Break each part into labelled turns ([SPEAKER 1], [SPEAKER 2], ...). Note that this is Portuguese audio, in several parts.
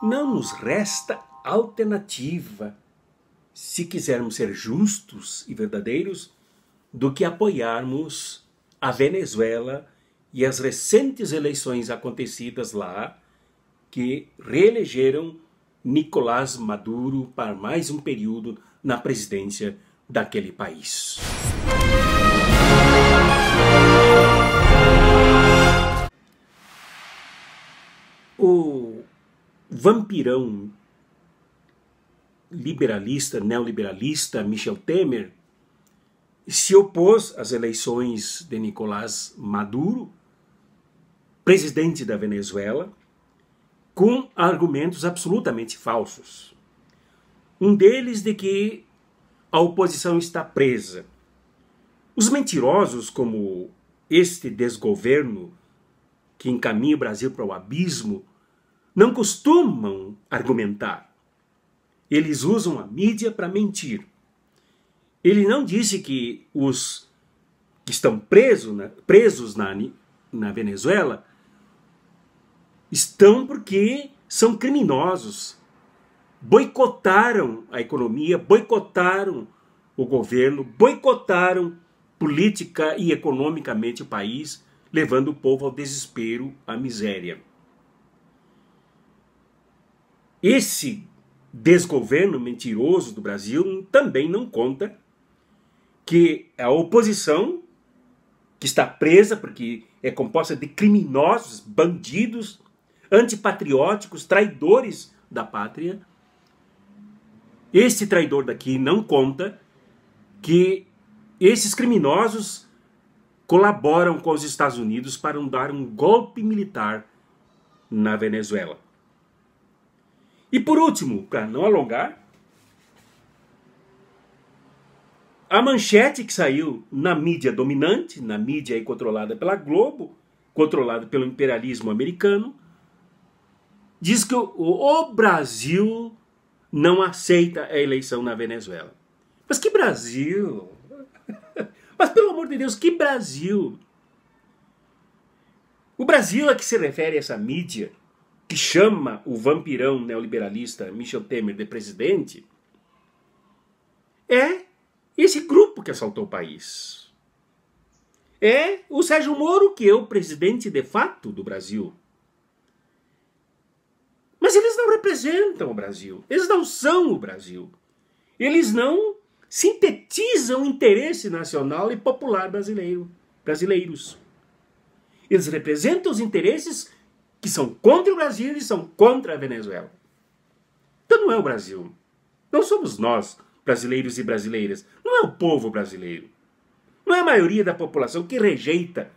[SPEAKER 1] Não nos resta alternativa, se quisermos ser justos e verdadeiros, do que apoiarmos a Venezuela e as recentes eleições acontecidas lá, que reelegeram Nicolás Maduro para mais um período na presidência daquele país. O vampirão liberalista, neoliberalista Michel Temer se opôs às eleições de Nicolás Maduro, presidente da Venezuela, com argumentos absolutamente falsos. Um deles de que a oposição está presa. Os mentirosos, como este desgoverno que encaminha o Brasil para o abismo, não costumam argumentar. Eles usam a mídia para mentir. Ele não disse que os que estão presos na Venezuela estão porque são criminosos. Boicotaram a economia, boicotaram o governo, boicotaram política e economicamente o país, levando o povo ao desespero, à miséria. Esse desgoverno mentiroso do Brasil também não conta que a oposição, que está presa porque é composta de criminosos, bandidos, antipatrióticos, traidores da pátria, esse traidor daqui não conta que esses criminosos colaboram com os Estados Unidos para dar um golpe militar na Venezuela. E por último, para não alongar, a manchete que saiu na mídia dominante, na mídia aí controlada pela Globo, controlada pelo imperialismo americano, diz que o Brasil não aceita a eleição na Venezuela. Mas que Brasil? Mas pelo amor de Deus, que Brasil? O Brasil a que se refere essa mídia, que chama o vampirão neoliberalista Michel Temer de presidente, é esse grupo que assaltou o país. É o Sérgio Moro, que é o presidente de fato do Brasil. Mas eles não representam o Brasil. Eles não são o Brasil. Eles não sintetizam o interesse nacional e popular brasileiros. Eles representam os interesses que são contra o Brasil e são contra a Venezuela. Então não é o Brasil. Não somos nós, brasileiros e brasileiras. Não é o povo brasileiro. Não é a maioria da população que rejeita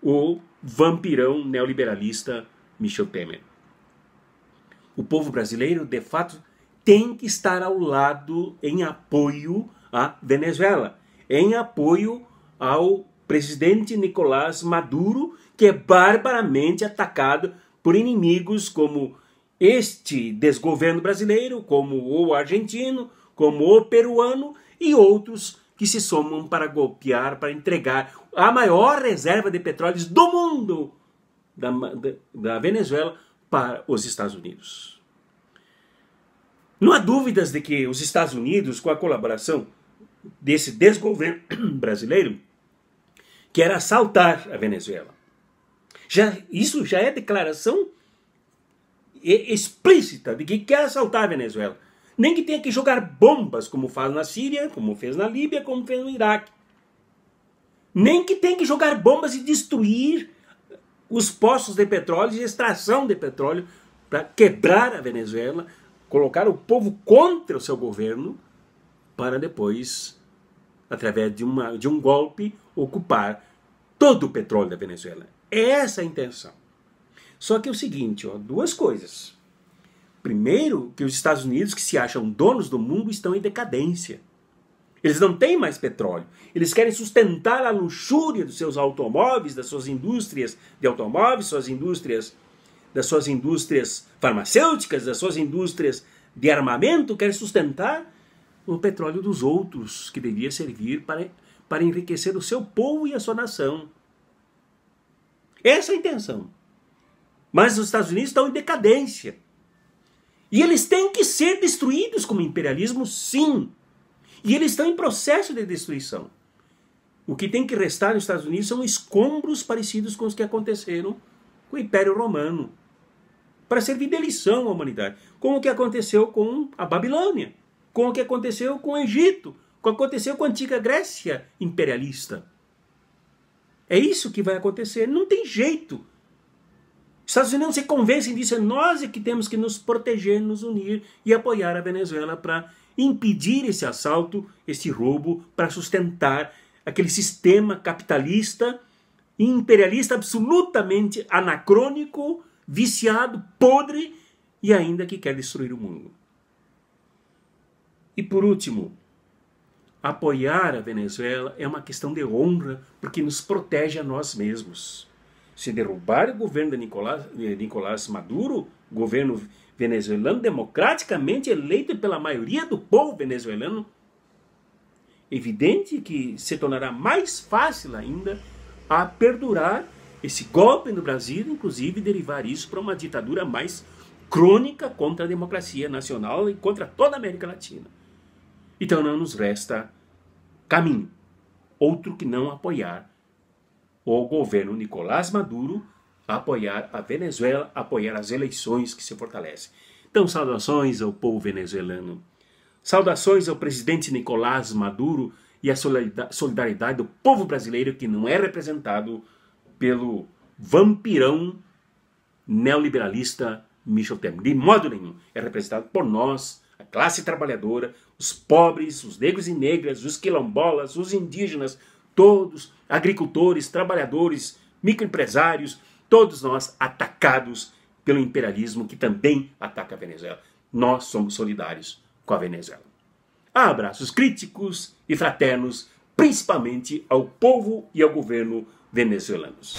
[SPEAKER 1] o vampirão neoliberalista Michel Temer. O povo brasileiro, de fato, tem que estar ao lado em apoio à Venezuela, em apoio ao presidente Nicolás Maduro, que é barbaramente atacado por inimigos como este desgoverno brasileiro, como o argentino, como o peruano e outros que se somam para golpear, para entregar a maior reserva de petróleo do mundo, da Venezuela, para os Estados Unidos. Não há dúvidas de que os Estados Unidos, com a colaboração desse desgoverno brasileiro, quer assaltar a Venezuela. Isso já é declaração explícita de que quer assaltar a Venezuela. Nem que tenha que jogar bombas, como faz na Síria, como fez na Líbia, como fez no Iraque. Nem que tenha que jogar bombas e destruir os poços de petróleo e extração de petróleo para quebrar a Venezuela, colocar o povo contra o seu governo, para depois, através de um golpe, ocupar todo o petróleo da Venezuela. É essa a intenção. Só que é o seguinte, duas coisas. Primeiro, que os Estados Unidos, que se acham donos do mundo, estão em decadência. Eles não têm mais petróleo. Eles querem sustentar a luxúria dos seus automóveis, das suas indústrias de automóveis, das suas indústrias farmacêuticas, das suas indústrias de armamento, querem sustentar o petróleo dos outros, que devia servir para enriquecer o seu povo e a sua nação. Essa é a intenção. Mas os Estados Unidos estão em decadência. E eles têm que ser destruídos como imperialismo, sim. E eles estão em processo de destruição. O que tem que restar nos Estados Unidos são escombros parecidos com os que aconteceram com o Império Romano, para servir de lição à humanidade, como o que aconteceu com a Babilônia, como o que aconteceu com o Egito, como aconteceu com a antiga Grécia imperialista. É isso que vai acontecer, não tem jeito. Os Estados Unidos não se convencem disso, é nós que temos que nos proteger, nos unir e apoiar a Venezuela para impedir esse assalto, esse roubo, para sustentar aquele sistema capitalista e imperialista absolutamente anacrônico, viciado, podre e ainda que quer destruir o mundo. E por último, apoiar a Venezuela é uma questão de honra, porque nos protege a nós mesmos. Se derrubar o governo de Nicolás Maduro, governo venezuelano democraticamente eleito pela maioria do povo venezuelano, evidente que se tornará mais fácil ainda a perdurar esse golpe no Brasil, inclusive derivar isso para uma ditadura mais crônica contra a democracia nacional e contra toda a América Latina. Então não nos resta caminho, outro que não apoiar o governo Nicolás Maduro, apoiar a Venezuela, apoiar as eleições que se fortalecem. Então saudações ao povo venezuelano, saudações ao presidente Nicolás Maduro e a solidariedade do povo brasileiro que não é representado pelo vampirão neoliberalista Michel Temer. De modo nenhum. É representado por nós, a classe trabalhadora, os pobres, os negros e negras, os quilombolas, os indígenas, todos, agricultores, trabalhadores, microempresários, todos nós atacados pelo imperialismo que também ataca a Venezuela. Nós somos solidários com a Venezuela. Abraços críticos e fraternos, principalmente ao povo e ao governo venezuelanos.